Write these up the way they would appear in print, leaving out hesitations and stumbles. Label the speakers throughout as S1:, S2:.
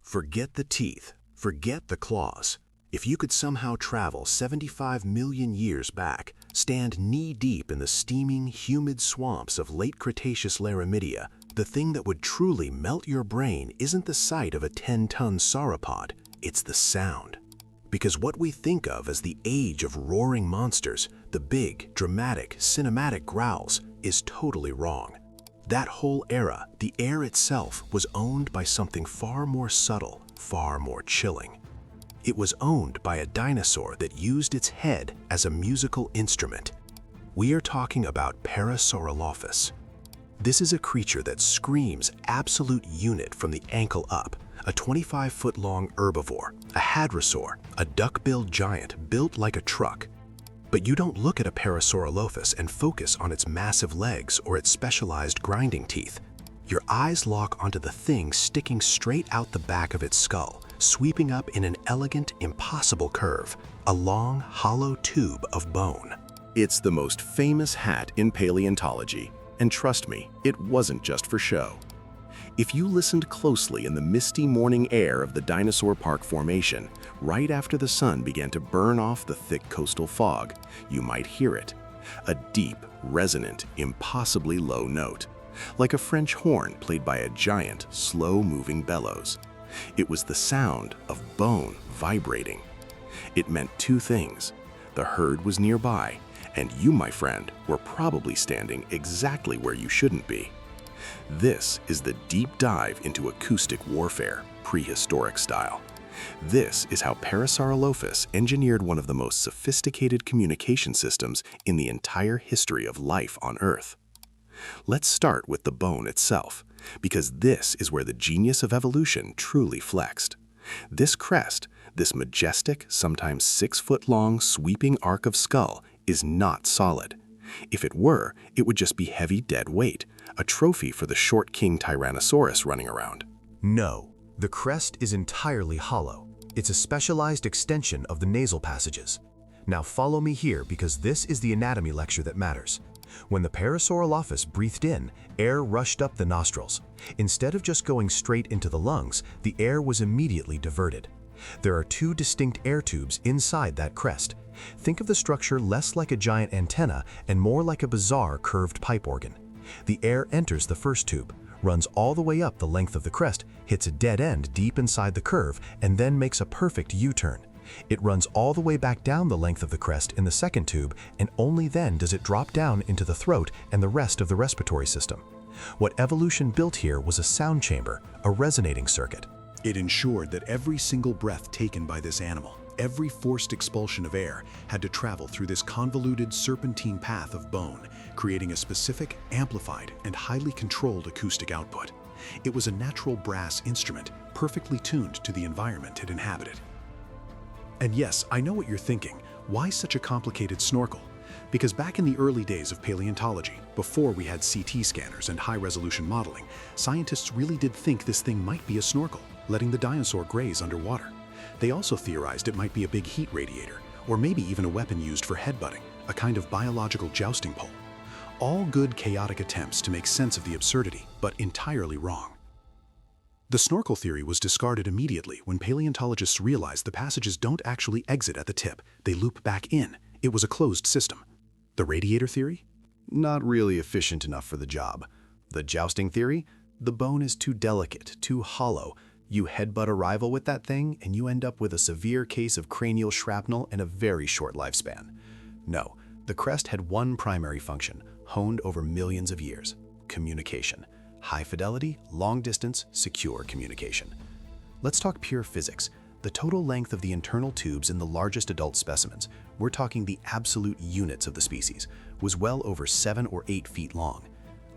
S1: Forget the teeth, forget the claws. If you could somehow travel 75 million years back, stand knee-deep in the steaming, humid swamps of late Cretaceous Laramidia, the thing that would truly melt your brain isn't the sight of a 10-ton sauropod, it's the sound. Because what we think of as the age of roaring monsters, the big, dramatic, cinematic growls, is totally wrong. That whole era, the air itself, was owned by something far more subtle, far more chilling. It was owned by a dinosaur that used its head as a musical instrument. We are talking about Parasaurolophus. This is a creature that screams absolute unit from the ankle up, a 25-foot-long herbivore, a hadrosaur, a duck-billed giant built like a truck. But you don't look at a Parasaurolophus and focus on its massive legs or its specialized grinding teeth. Your eyes lock onto the thing sticking straight out the back of its skull, sweeping up in an elegant, impossible curve, a long, hollow tube of bone.
S2: It's the most famous hat in paleontology, and trust me, it wasn't just for show. If you listened closely in the misty morning air of the Dinosaur Park formation, right after the sun began to burn off the thick coastal fog, you might hear it. A deep, resonant, impossibly low note, like a French horn played by a giant, slow-moving bellows. It was the sound of bone vibrating. It meant two things. The herd was nearby, and you, my friend, were probably standing exactly where you shouldn't be. This is the deep dive into acoustic warfare, prehistoric style. This is how Parasaurolophus engineered one of the most sophisticated communication systems in the entire history of life on Earth. Let's start with the bone itself, because this is where the genius of evolution truly flexed. This crest, this majestic, sometimes 6-foot-long sweeping arc of skull, is not solid. If it were, it would just be heavy dead weight, a trophy for the short king Tyrannosaurus running around.
S3: No, the crest is entirely hollow. It's a specialized extension of the nasal passages. Now follow me here because this is the anatomy lecture that matters. When the Parasaurolophus breathed in, air rushed up the nostrils. Instead of just going straight into the lungs, the air was immediately diverted. There are two distinct air tubes inside that crest. Think of the structure less like a giant antenna and more like a bizarre curved pipe organ. The air enters the first tube, runs all the way up the length of the crest, hits a dead end deep inside the curve, and then makes a perfect U-turn. It runs all the way back down the length of the crest in the second tube, and only then does it drop down into the throat and the rest of the respiratory system. What evolution built here was a sound chamber, a resonating circuit.
S4: It ensured that every single breath taken by this animal, every forced expulsion of air, had to travel through this convoluted serpentine path of bone, creating a specific, amplified, and highly controlled acoustic output. It was a natural brass instrument, perfectly tuned to the environment it inhabited. And yes, I know what you're thinking. Why such a complicated snorkel? Because back in the early days of paleontology, before we had CT scanners and high-resolution modeling, scientists really did think this thing might be a snorkel, letting the dinosaur graze underwater. They also theorized it might be a big heat radiator, or maybe even a weapon used for headbutting, a kind of biological jousting pole. All good chaotic attempts to make sense of the absurdity, but entirely wrong. The snorkel theory was discarded immediately when paleontologists realized the passages don't actually exit at the tip, they loop back in. It was a closed system. The radiator theory?
S3: Not really efficient enough for the job. The jousting theory? The bone is too delicate, too hollow. You headbutt a rival with that thing, and you end up with a severe case of cranial shrapnel and a very short lifespan. No, the crest had one primary function, honed over millions of years: communication. High fidelity, long distance, secure communication. Let's talk pure physics. The total length of the internal tubes in the largest adult specimens, we're talking the absolute units of the species, was well over 7 or 8 feet long.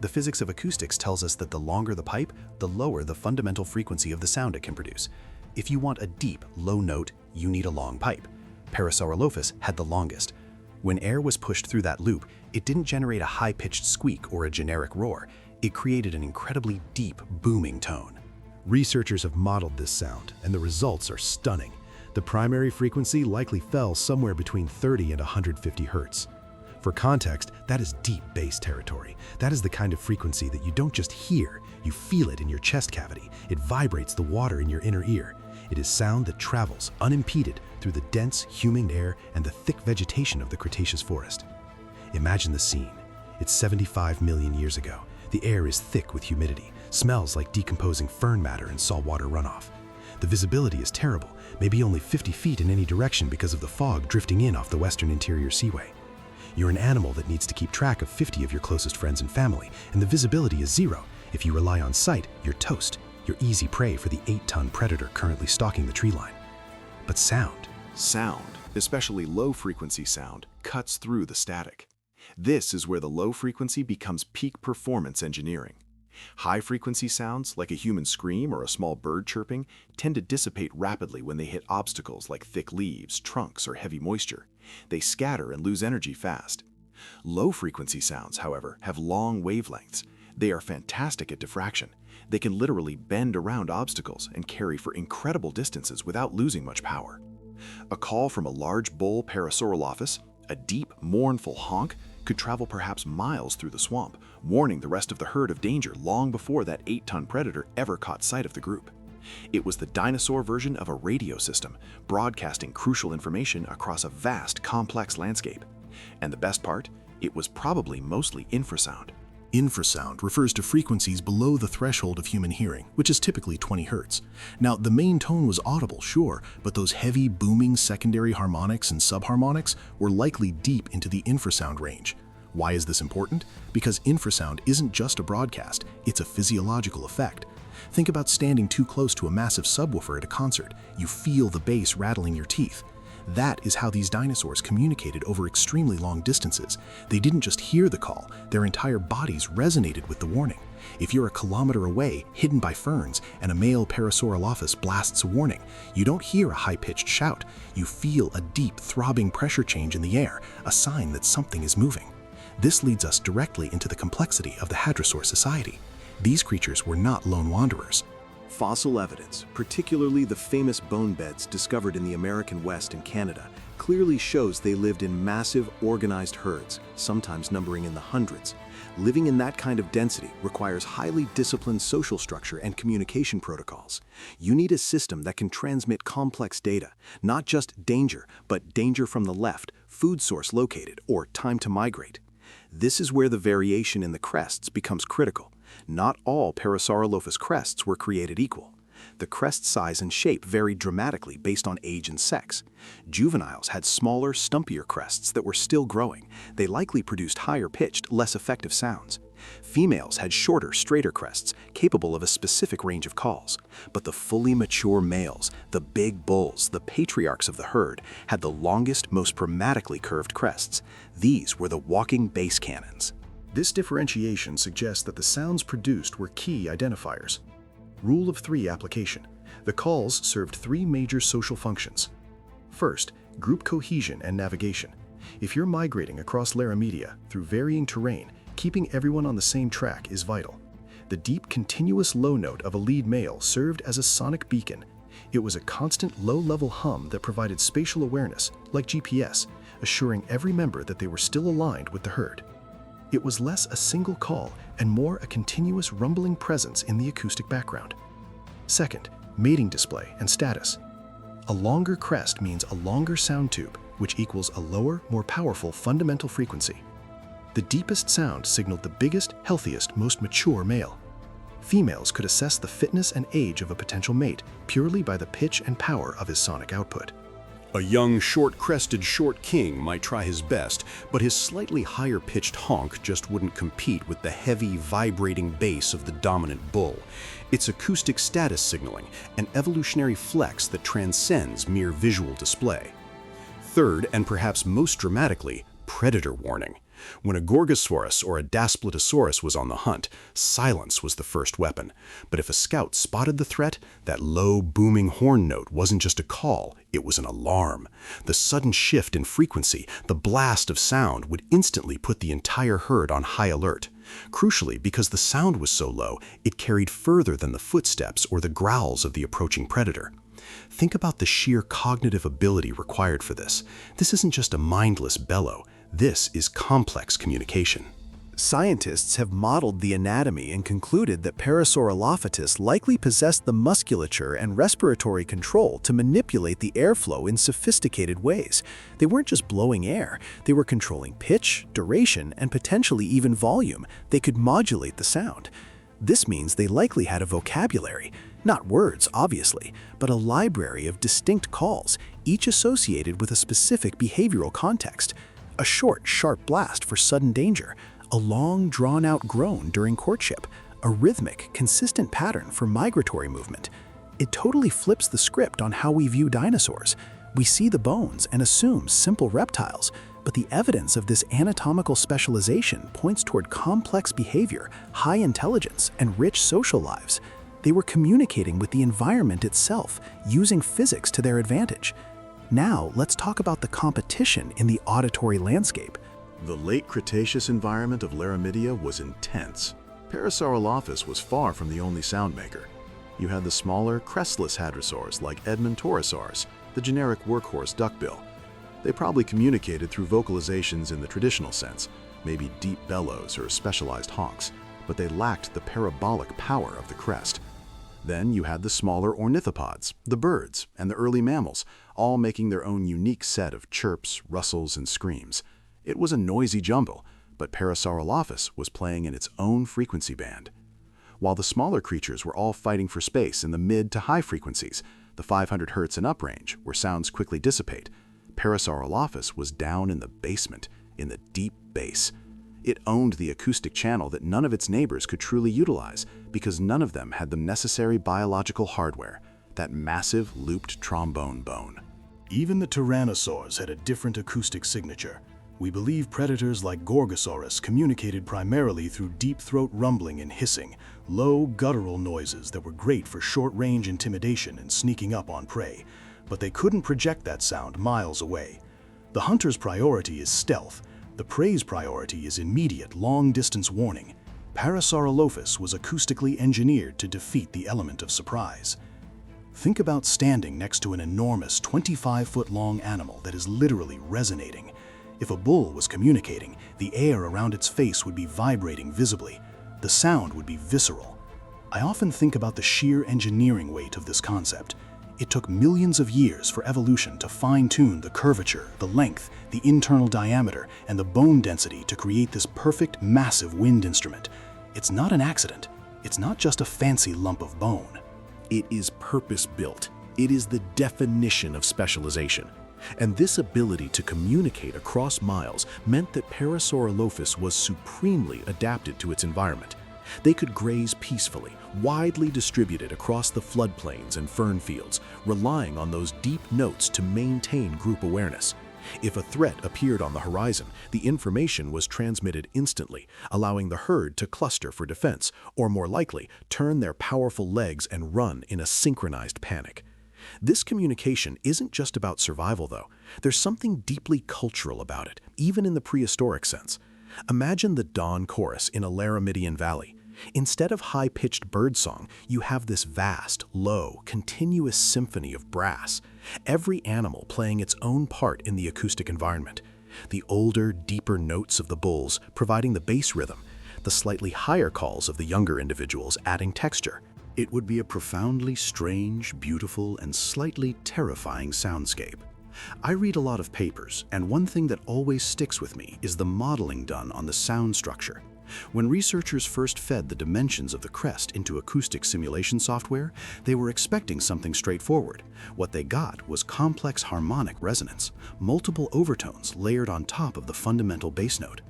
S3: The physics of acoustics tells us that the longer the pipe, the lower the fundamental frequency of the sound it can produce. If you want a deep, low note, you need a long pipe. Parasaurolophus had the longest. When air was pushed through that loop, it didn't generate a high-pitched squeak or a generic roar. It created an incredibly deep, booming tone.
S4: Researchers have modeled this sound, and the results are stunning. The primary frequency likely fell somewhere between 30 and 150 hertz. For context, that is deep bass territory. That is the kind of frequency that you don't just hear, you feel it in your chest cavity. It vibrates the water in your inner ear. It is sound that travels unimpeded through the dense, humid air and the thick vegetation of the Cretaceous forest. Imagine the scene. It's 75 million years ago. The air is thick with humidity, smells like decomposing fern matter and saltwater runoff. The visibility is terrible, maybe only 50 feet in any direction because of the fog drifting in off the western interior seaway. You're an animal that needs to keep track of 50 of your closest friends and family, and the visibility is zero. If you rely on sight, you're toast. You're easy prey for the 8-ton predator currently stalking the tree line. But sound.
S2: Sound, especially low-frequency sound, cuts through the static. This is where the low frequency becomes peak performance engineering. High-frequency sounds, like a human scream or a small bird chirping, tend to dissipate rapidly when they hit obstacles like thick leaves, trunks, or heavy moisture. They scatter and lose energy fast. Low-frequency sounds, however, have long wavelengths. They are fantastic at diffraction. They can literally bend around obstacles and carry for incredible distances without losing much power. A call from a large bull Parasaurolophus, a deep, mournful honk, could travel perhaps miles through the swamp, warning the rest of the herd of danger long before that 8-ton predator ever caught sight of the group. It was the dinosaur version of a radio system, broadcasting crucial information across a vast, complex landscape. And the best part? It was probably mostly infrasound.
S3: Infrasound refers to frequencies below the threshold of human hearing, which is typically 20 Hz. Now, the main tone was audible, sure, but those heavy, booming secondary harmonics and subharmonics were likely deep into the infrasound range. Why is this important? Because infrasound isn't just a broadcast, it's a physiological effect. Think about standing too close to a massive subwoofer at a concert. You feel the bass rattling your teeth. That is how these dinosaurs communicated over extremely long distances. They didn't just hear the call, their entire bodies resonated with the warning. If you're a kilometer away, hidden by ferns, and a male Parasaurolophus blasts a warning, you don't hear a high-pitched shout. You feel a deep, throbbing pressure change in the air, a sign that something is moving. This leads us directly into the complexity of the hadrosaur society. These creatures were not lone wanderers.
S2: Fossil evidence, particularly the famous bone beds discovered in the American West and Canada, clearly shows they lived in massive, organized herds, sometimes numbering in the hundreds. Living in that kind of density requires highly disciplined social structure and communication protocols. You need a system that can transmit complex data, not just danger, but danger from the left, food source located, or time to migrate. This is where the variation in the crests becomes critical. Not all Parasaurolophus crests were created equal. The crest size and shape varied dramatically based on age and sex. Juveniles had smaller, stumpier crests that were still growing. They likely produced higher-pitched, less effective sounds. Females had shorter, straighter crests, capable of a specific range of calls. But the fully mature males, the big bulls, the patriarchs of the herd, had the longest, most dramatically curved crests. These were the walking bass cannons.
S3: This differentiation suggests that the sounds produced were key identifiers. Rule of 3 application. The calls served 3 major social functions. First, group cohesion and navigation. If you're migrating across Laramedia through varying terrain, keeping everyone on the same track is vital. The deep, continuous low note of a lead male served as a sonic beacon. It was a constant low-level hum that provided spatial awareness, like GPS, assuring every member that they were still aligned with the herd. It was less a single call and more a continuous rumbling presence in the acoustic background. Second, mating display and status. A longer crest means a longer sound tube, which equals a lower, more powerful fundamental frequency. The deepest sound signaled the biggest, healthiest, most mature male. Females could assess the fitness and age of a potential mate purely by the pitch and power of his sonic output.
S4: A young, short-crested short king might try his best, but his slightly higher-pitched honk just wouldn't compete with the heavy, vibrating bass of the dominant bull. It's acoustic status signaling, an evolutionary flex that transcends mere visual display. Third, and perhaps most dramatically, predator warning. When a Gorgosaurus or a Daspletosaurus was on the hunt, silence was the first weapon. But if a scout spotted the threat, that low, booming horn note wasn't just a call, it was an alarm. The sudden shift in frequency, the blast of sound, would instantly put the entire herd on high alert. Crucially, because the sound was so low, it carried further than the footsteps or the growls of the approaching predator. Think about the sheer cognitive ability required for this. This isn't just a mindless bellow.
S3: This is complex communication. Scientists have modeled the anatomy and concluded that Parasaurolophus likely possessed the musculature and respiratory control to manipulate the airflow in sophisticated ways. They weren't just blowing air, they were controlling pitch, duration, and potentially even volume. They could modulate the sound. This means they likely had a vocabulary, not words, obviously, but a library of distinct calls, each associated with a specific behavioral context. A short, sharp blast for sudden danger, a long, drawn-out groan during courtship, a rhythmic, consistent pattern for migratory movement. It totally flips the script on how we view dinosaurs. We see the bones and assume simple reptiles, but the evidence of this anatomical specialization points toward complex behavior, high intelligence, and rich social lives. They were communicating with the environment itself, using physics to their advantage. Now, let's talk about the competition in the auditory landscape.
S2: The late Cretaceous environment of Laramidia was intense. Parasaurolophus was far from the only sound maker. You had the smaller, crestless hadrosaurs like Edmontosaurus, the generic workhorse duckbill. They probably communicated through vocalizations in the traditional sense, maybe deep bellows or specialized honks, but they lacked the parabolic power of the crest. Then you had the smaller ornithopods, the birds, and the early mammals, all making their own unique set of chirps, rustles, and screams. It was a noisy jumble, but Parasaurolophus was playing in its own frequency band. While the smaller creatures were all fighting for space in the mid to high frequencies, the 500 Hz and up range, where sounds quickly dissipate, Parasaurolophus was down in the basement, in the deep bass. It owned the acoustic channel that none of its neighbors could truly utilize because none of them had the necessary biological hardware, that massive looped trombone bone.
S4: Even the tyrannosaurs had a different acoustic signature. We believe predators like Gorgosaurus communicated primarily through deep throat rumbling and hissing, low guttural noises that were great for short-range intimidation and sneaking up on prey, but they couldn't project that sound miles away. The hunter's priority is stealth. The prey's priority is immediate, long-distance warning. Parasaurolophus was acoustically engineered to defeat the element of surprise. Think about standing next to an enormous 25-foot-long animal that is literally resonating. If a bull was communicating, the air around its face would be vibrating visibly. The sound would be visceral. I often think about the sheer engineering weight of this concept. It took millions of years for evolution to fine-tune the curvature, the length, the internal diameter, and the bone density to create this perfect, massive wind instrument. It's not an accident. It's not just a fancy lump of bone.
S2: It is purpose-built. It is the definition of specialization. And this ability to communicate across miles meant that Parasaurolophus was supremely adapted to its environment. They could graze peacefully, widely distributed across the floodplains and fern fields, relying on those deep notes to maintain group awareness. If a threat appeared on the horizon, the information was transmitted instantly, allowing the herd to cluster for defense, or more likely, turn their powerful legs and run in a synchronized panic. This communication isn't just about survival, though. There's something deeply cultural about it, even in the prehistoric sense. Imagine the dawn chorus in a Laramidian valley. Instead of high-pitched birdsong, you have this vast, low, continuous symphony of brass, every animal playing its own part in the acoustic environment. The older, deeper notes of the bulls providing the bass rhythm, the slightly higher calls of the younger individuals adding texture.
S4: It would be a profoundly strange, beautiful, and slightly terrifying soundscape. I read a lot of papers, and one thing that always sticks with me is the modeling done on the sound structure. When researchers first fed the dimensions of the crest into acoustic simulation software, they were expecting something straightforward. What they got was complex harmonic resonance, multiple overtones layered on top of the fundamental bass note.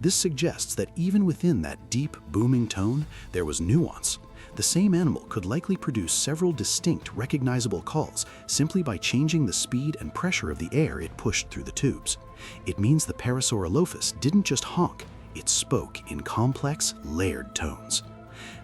S4: This suggests that even within that deep, booming tone, there was nuance. The same animal could likely produce several distinct, recognizable calls simply by changing the speed and pressure of the air it pushed through the tubes. It means the Parasaurolophus didn't just honk, it spoke in complex, layered tones.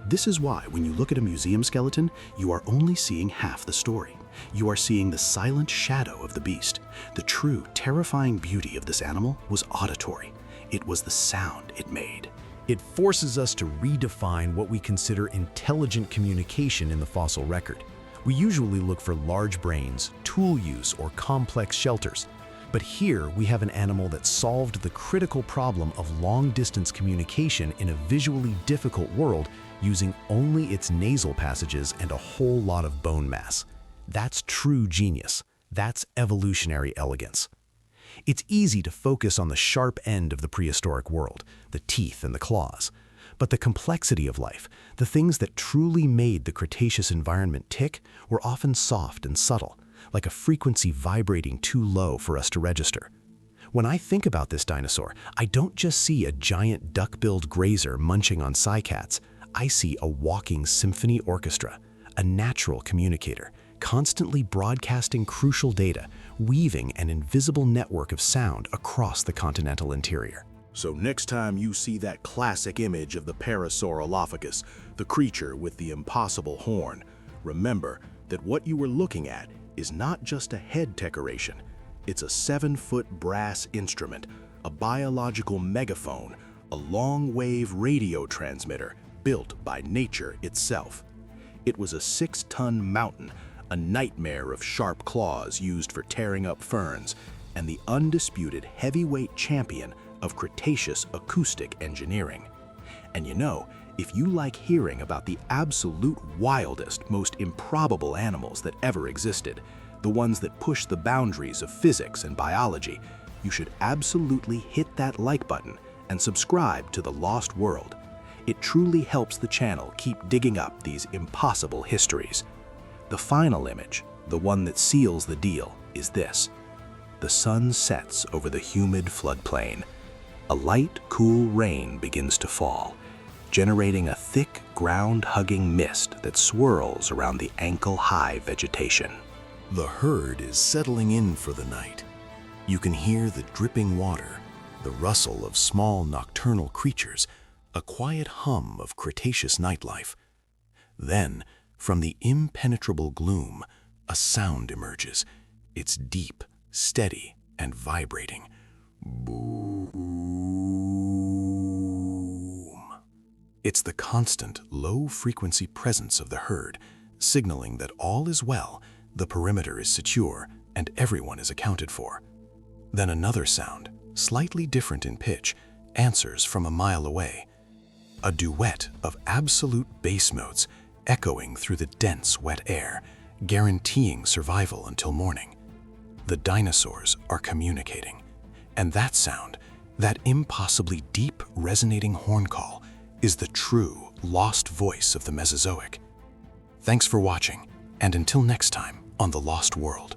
S4: This is why when you look at a museum skeleton, you are only seeing half the story. You are seeing the silent shadow of the beast. The true, terrifying beauty of this animal was auditory. It was the sound it made.
S1: It forces us to redefine what we consider intelligent communication in the fossil record. We usually look for large brains, tool use, or complex shelters. But here we have an animal that solved the critical problem of long-distance communication in a visually difficult world using only its nasal passages and a whole lot of bone mass. That's true genius. That's evolutionary elegance. It's easy to focus on the sharp end of the prehistoric world, the teeth and the claws. But the complexity of life, the things that truly made the Cretaceous environment tick, were often soft and subtle, like a frequency vibrating too low for us to register. When I think about this dinosaur, I don't just see a giant duck-billed grazer munching on cycads. I see a walking symphony orchestra, a natural communicator, constantly broadcasting crucial data, weaving an invisible network of sound across the continental interior.
S2: So next time you see that classic image of the Parasaurolophus, the creature with the impossible horn, remember that what you were looking at is not just a head decoration. It's a 7-foot brass instrument, a biological megaphone, a long-wave radio transmitter built by nature itself. It was a 6-ton mountain, a nightmare of sharp claws used for tearing up ferns, and the undisputed heavyweight champion of Cretaceous acoustic engineering. And you know, if you like hearing about the absolute wildest, most improbable animals that ever existed, the ones that push the boundaries of physics and biology, you should absolutely hit that like button and subscribe to The Lost World. It truly helps the channel keep digging up these impossible histories. The final image, the one that seals the deal, is this. The sun sets over the humid floodplain. A light, cool rain begins to fall, generating a thick, ground-hugging mist that swirls around the ankle-high vegetation.
S1: The herd is settling in for the night. You can hear the dripping water, the rustle of small nocturnal creatures, a quiet hum of Cretaceous nightlife. Then, from the impenetrable gloom, a sound emerges. It's deep, steady, and vibrating. Boom. It's the constant, low-frequency presence of the herd, signaling that all is well, the perimeter is secure, and everyone is accounted for. Then another sound, slightly different in pitch, answers from a mile away. A duet of absolute bass notes echoing through the dense, wet air, guaranteeing survival until morning. The dinosaurs are communicating, and that sound, that impossibly deep, resonating horn call, is the true, lost voice of the Mesozoic. Thanks for watching, and until next time on The Lost World.